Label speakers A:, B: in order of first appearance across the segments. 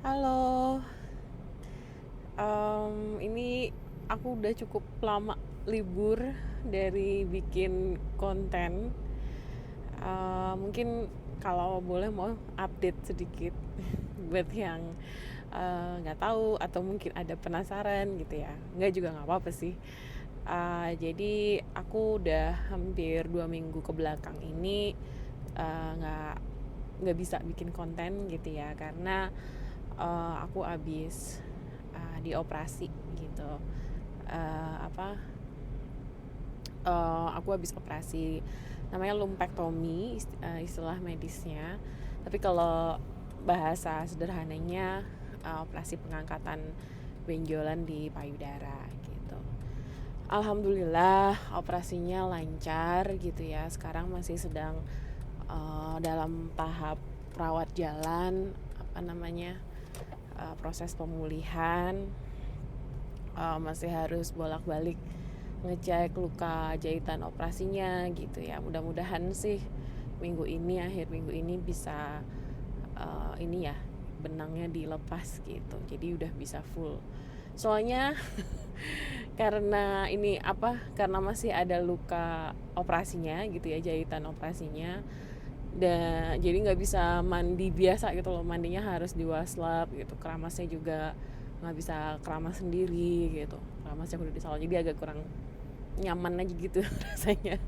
A: Halo, ini aku udah cukup lama libur dari bikin konten. Mungkin kalau boleh mau update sedikit buat yang nggak tahu atau mungkin ada penasaran gitu ya. Nggak juga nggak apa-apa sih. Jadi aku udah hampir 2 minggu ke belakang ini nggak bisa bikin konten gitu ya karena aku abis dioperasi gitu. Apa aku habis operasi namanya lumpektomi, istilah medisnya, tapi kalau bahasa sederhananya operasi pengangkatan benjolan di payudara gitu. Alhamdulillah operasinya lancar gitu ya. Sekarang masih sedang dalam tahap rawat jalan, apa namanya, proses pemulihan. Masih harus bolak-balik ngecek luka jahitan operasinya gitu ya. Mudah-mudahan sih akhir minggu ini bisa ini ya, benangnya dilepas gitu, jadi udah bisa full. Soalnya karena ini karena masih ada luka operasinya gitu ya, jahitan operasinya, dan jadi nggak bisa mandi biasa gitu loh, mandinya harus di waslap gitu. Keramasnya juga nggak bisa keramas sendiri gitu, keramasnya udah di salon, jadi agak kurang nyaman aja gitu rasanya.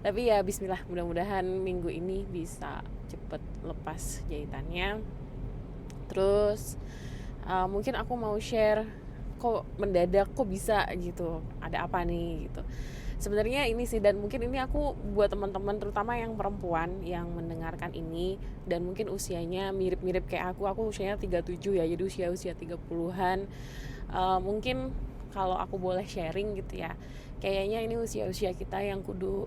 A: Tapi ya bismillah, mudah-mudahan minggu ini bisa cepet lepas jahitannya. Terus mungkin aku mau share kok mendadak kok bisa gitu, ada apa nih gitu. Sebenarnya ini sih, dan mungkin ini aku buat teman-teman terutama yang perempuan yang mendengarkan ini dan mungkin usianya mirip-mirip kayak aku usianya 37 ya, jadi usia 30-an. Mungkin kalau aku boleh sharing gitu ya, kayaknya ini usia-usia kita yang kudu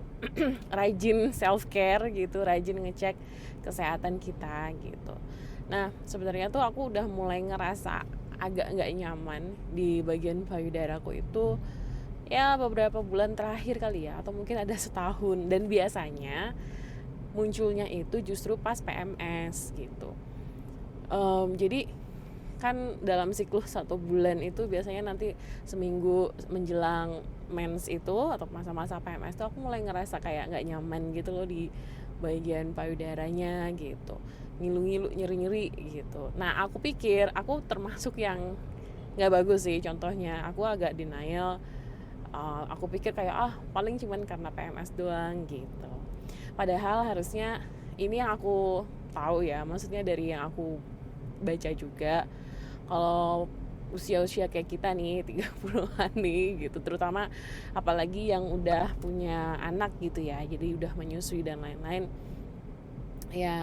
A: rajin self care gitu, rajin ngecek kesehatan kita gitu. Nah sebenarnya tuh aku udah mulai ngerasa agak nggak nyaman di bagian payudaraku itu ya beberapa bulan terakhir kali ya, atau mungkin ada setahun, dan biasanya munculnya itu justru pas PMS gitu. Jadi kan dalam siklus 1 bulan itu biasanya nanti seminggu menjelang mens itu atau masa-masa PMS itu aku mulai ngerasa kayak nggak nyaman gitu loh di bagian payudaranya gitu, ngilu-ngilu, nyeri-nyeri gitu. Nah aku pikir aku termasuk yang nggak bagus sih, contohnya aku agak denial. Aku pikir kayak paling cuman karena PMS doang gitu, padahal harusnya ini yang aku tahu ya, maksudnya dari yang aku baca juga, kalau usia-usia kayak kita nih 30-an nih gitu, terutama apalagi yang udah punya anak gitu ya, jadi udah menyusui dan lain-lain, ya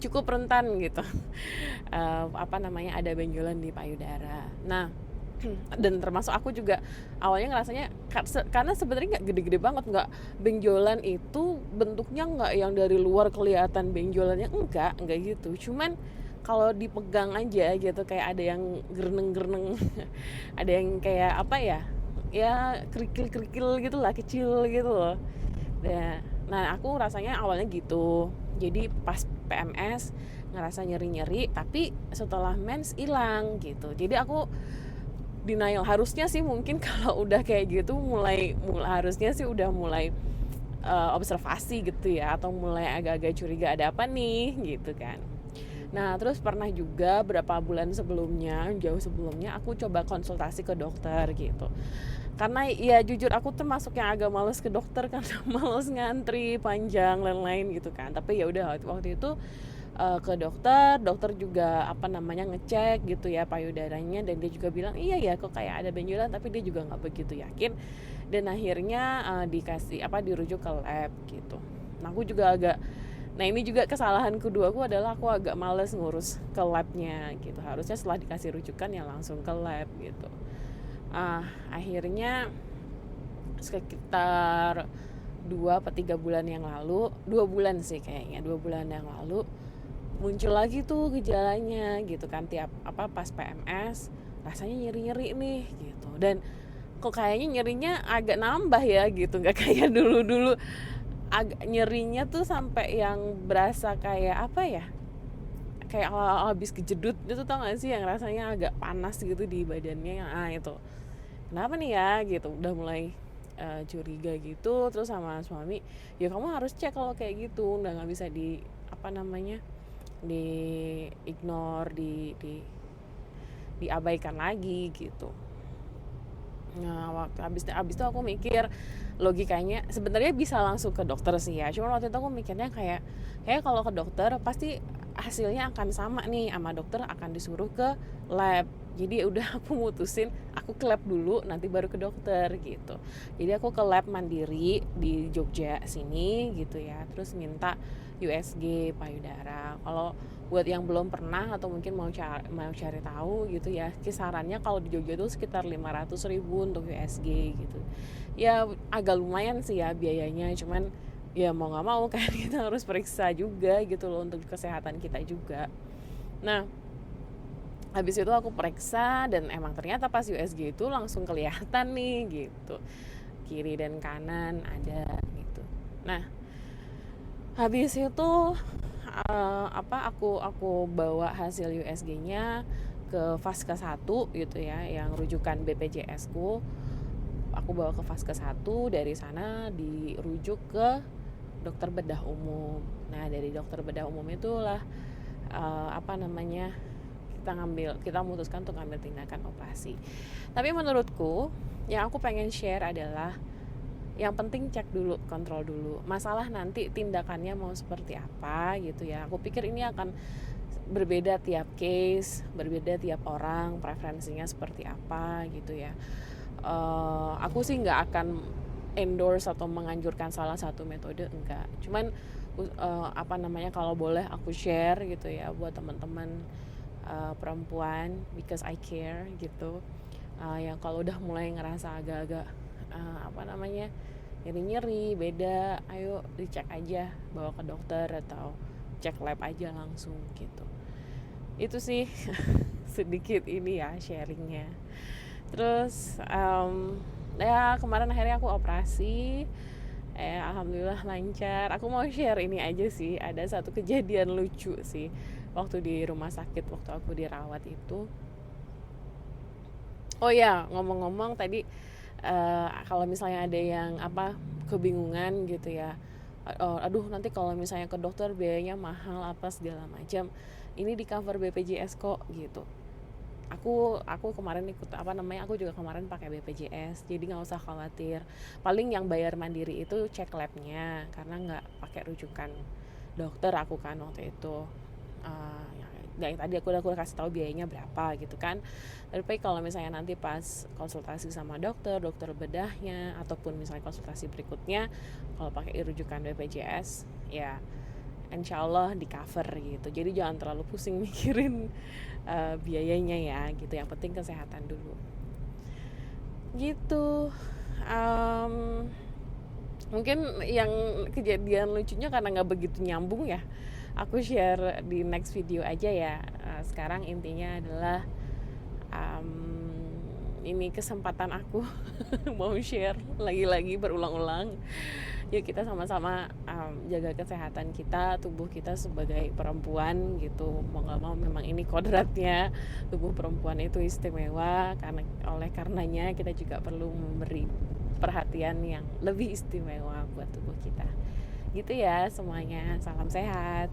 A: cukup rentan gitu. Ada benjolan di payudara. Nah dan termasuk aku juga awalnya ngerasanya karena sebenarnya nggak gede-gede banget, nggak, benjolan itu bentuknya nggak yang dari luar kelihatan benjolannya, enggak gitu, cuman kalau dipegang aja gitu kayak ada yang gerneng-gerneng ada yang kayak apa ya, ya kerikil-kerikil gitu lah, kecil gitu loh. Nah aku rasanya awalnya gitu, jadi pas PMS ngerasa nyeri-nyeri, tapi setelah mens hilang gitu. Jadi aku denial, harusnya sih mungkin kalau udah kayak gitu mulai harusnya sih udah mulai observasi gitu ya, atau mulai agak-agak curiga ada apa nih gitu kan. Nah terus pernah juga berapa bulan sebelumnya, jauh sebelumnya, aku coba konsultasi ke dokter gitu, karena ya jujur aku termasuk yang agak males ke dokter karena males ngantri panjang lain-lain gitu kan. Tapi ya udah waktu itu ke dokter juga ngecek gitu ya payudaranya, dan dia juga bilang iya ya kok kayak ada benjolan, tapi dia juga nggak begitu yakin, dan akhirnya dirujuk ke lab gitu. Nah ini juga kesalahan kedua aku adalah aku agak males ngurus ke labnya gitu, harusnya setelah dikasih rujukan ya langsung ke lab gitu. Akhirnya sekitar 2 atau 3 bulan yang lalu, 2 bulan sih kayaknya, 2 bulan yang lalu muncul lagi tuh gejalanya gitu kan, pas PMS rasanya nyeri-nyeri nih gitu, dan kok kayaknya nyerinya agak nambah ya gitu, nggak kayak dulu-dulu. Agak nyerinya tuh sampai yang berasa kayak kayak habis kejedut itu, tau gak sih yang rasanya agak panas gitu di badannya. Itu kenapa nih ya gitu, udah mulai curiga gitu. Terus sama suami, ya kamu harus cek kalau kayak gitu, udah nggak bisa di apa namanya, di ignore, diabaikan lagi gitu. Nah waktu abis itu aku mikir, logikanya sebenarnya bisa langsung ke dokter sih ya, cuma waktu itu aku mikirnya kayak kalau ke dokter pasti hasilnya akan sama nih, sama dokter akan disuruh ke lab. Jadi udah aku mutusin aku ke lab dulu, nanti baru ke dokter gitu. Jadi aku ke lab mandiri di Jogja sini gitu ya, terus minta USG payudara. Kalau buat yang belum pernah atau mungkin mau cari tahu gitu ya, kisarannya kalau di Jogja tuh sekitar 500.000 untuk USG gitu. Ya agak lumayan sih ya biayanya, cuman ya mau nggak mau kan kita harus periksa juga gitu loh untuk kesehatan kita juga. Nah habis itu aku periksa dan emang ternyata pas USG itu langsung kelihatan nih gitu, kiri dan kanan ada gitu. Nah habis itu aku bawa hasil USG-nya ke Vaskes 1 gitu ya, yang rujukan BPJS ku. Aku bawa ke Vaskes 1, dari sana dirujuk ke dokter bedah umum. Nah dari dokter bedah umum itulah kita memutuskan untuk ngambil tindakan operasi. Tapi menurutku yang aku pengen share adalah, yang penting cek dulu, kontrol dulu. Masalah nanti tindakannya mau seperti apa gitu ya. Aku pikir ini akan berbeda tiap case, berbeda tiap orang, preferensinya seperti apa gitu ya. Aku sih nggak akan endorse atau menganjurkan salah satu metode, enggak. Cuman kalau boleh aku share gitu ya buat teman-teman perempuan, because I care gitu. Yang kalau udah mulai ngerasa agak-agak nyeri-nyeri, beda, ayo dicek aja, bawa ke dokter atau cek lab aja langsung gitu. Itu sih sedikit ini ya sharingnya. Terus ya kemarin akhirnya aku operasi, alhamdulillah lancar. Aku mau share ini aja sih, ada satu kejadian lucu sih waktu di rumah sakit, waktu aku dirawat itu. Oh ya, ngomong-ngomong tadi, kalau misalnya ada yang kebingungan gitu ya, aduh nanti kalau misalnya ke dokter biayanya mahal apa segala macam, ini di cover BPJS kok gitu. Aku kemarin aku juga kemarin pakai BPJS, jadi nggak usah khawatir. Paling yang bayar mandiri itu cek labnya, karena nggak pakai rujukan dokter aku kan waktu itu. Yang tadi aku udah kasih tahu biayanya berapa gitu kan. Tapi kalau misalnya nanti pas konsultasi sama dokter bedahnya, ataupun misalnya konsultasi berikutnya kalau pakai rujukan BPJS, ya insya Allah di cover gitu. Jadi jangan terlalu pusing mikirin biayanya ya gitu. Yang penting kesehatan dulu gitu. Mungkin yang kejadian lucunya karena nggak begitu nyambung ya, aku share di next video aja ya. Sekarang intinya adalah ini kesempatan aku mau share lagi-lagi berulang-ulang. Yuk kita sama-sama jaga kesehatan kita, tubuh kita sebagai perempuan gitu. Mau nggak mau memang ini kodratnya, tubuh perempuan itu istimewa, karenanya kita juga perlu memberi perhatian yang lebih istimewa buat tubuh kita. Gitu ya semuanya, salam sehat.